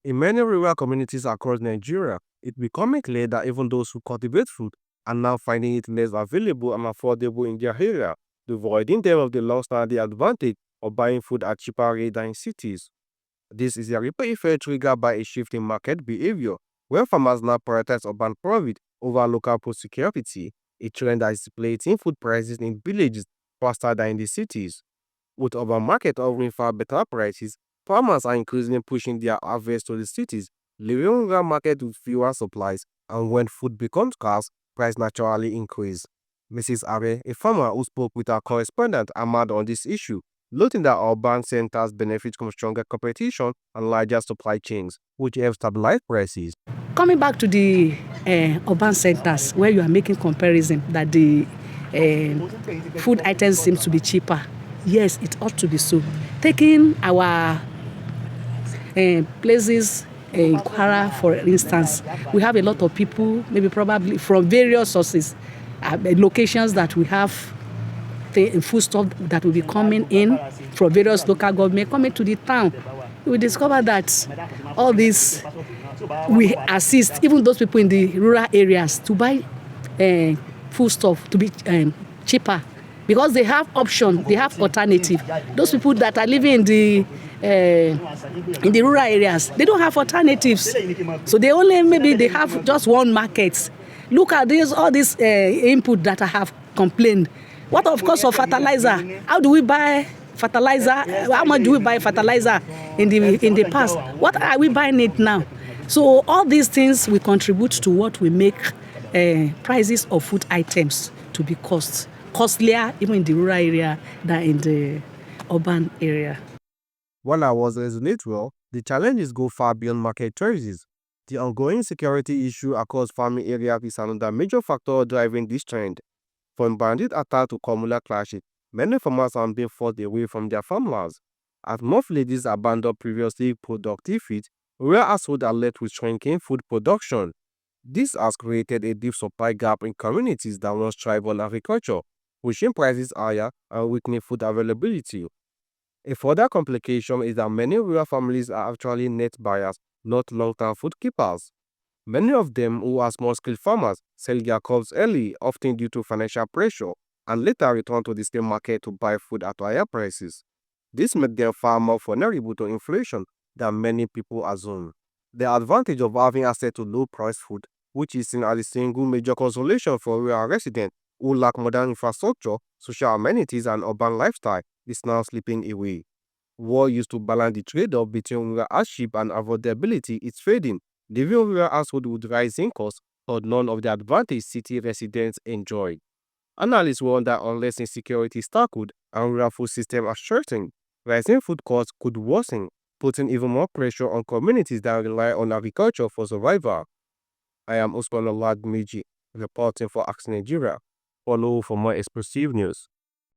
In many rural communities across Nigeria, it's becoming clear that even those who cultivate food are now finding it less available and affordable in their area, devoiding them of the long-standing advantage of buying food at cheaper rates than in cities. This is a ripple effect triggered by a shift in market behavior, where farmers now prioritize urban profit over local food security, a trend that is inflating food prices in villages faster than in the cities. With urban market offering far better prices, farmers are increasingly pushing their harvest to the cities, leaving rural market with fewer supplies, and when food becomes scarce, price naturally increase. Mrs. Aare, a farmer who spoke with our correspondent Ahmad on this issue, noting that urban centers benefit from stronger competition and larger supply chains, which help stabilize prices. Coming back to the urban centers where you are making comparison that the food items seems to be cheaper. Yes, it ought to be so. Taking our places in Kwara, for instance, we have a lot of people, maybe probably from various sources, locations that we have the food stuff that will be coming in from various local government coming to the town. We discover that all this we assist even those people in the rural areas to buy food stuff to be cheaper because they have option, they have alternative. Those people that are living in the rural areas, they don't have alternatives, so they only maybe they have just one market. Look at this, all this input that I have complained. What of course of fertilizer? How do we buy fertilizer? How much do we buy fertilizer in the past? What are we buying it now? So all these things will contribute to what we make prices of food items to be costlier even in the rural area than in the urban area. While I was resonate well, the challenges go far beyond market choices. The ongoing security issue across farming areas is another major factor driving this trend. From bandit attack to communal clashes, many farmers are being forced away from their farmlands. As more villages abandon previously productive fields, rural households are left with shrinking food production. This has created a deep supply gap in communities that once thrive on agriculture, pushing prices higher and weakening food availability. A further complication is that many rural families are actually net buyers, not long-term food keepers. Many of them who are small-scale farmers sell their crops early, often due to financial pressure, and later return to the same market to buy food at higher prices. This makes them far more vulnerable to inflation than many people assume. The advantage of having access to low-priced food, which is seen as the single major consolation for rural residents who lack modern infrastructure, social amenities, and urban lifestyle, is now slipping away. What used to balance the trade-off between rural hardship and affordability is fading, leaving rural households with rising costs but none of the advantage city residents enjoy. Analysts warn that unless insecurity is tackled and rural food systems are strengthened, rising food costs could worsen, putting even more pressure on communities that rely on agriculture for survival. I am Usman Oladmiji, reporting for Axe Nigeria. Follow for more explosive news.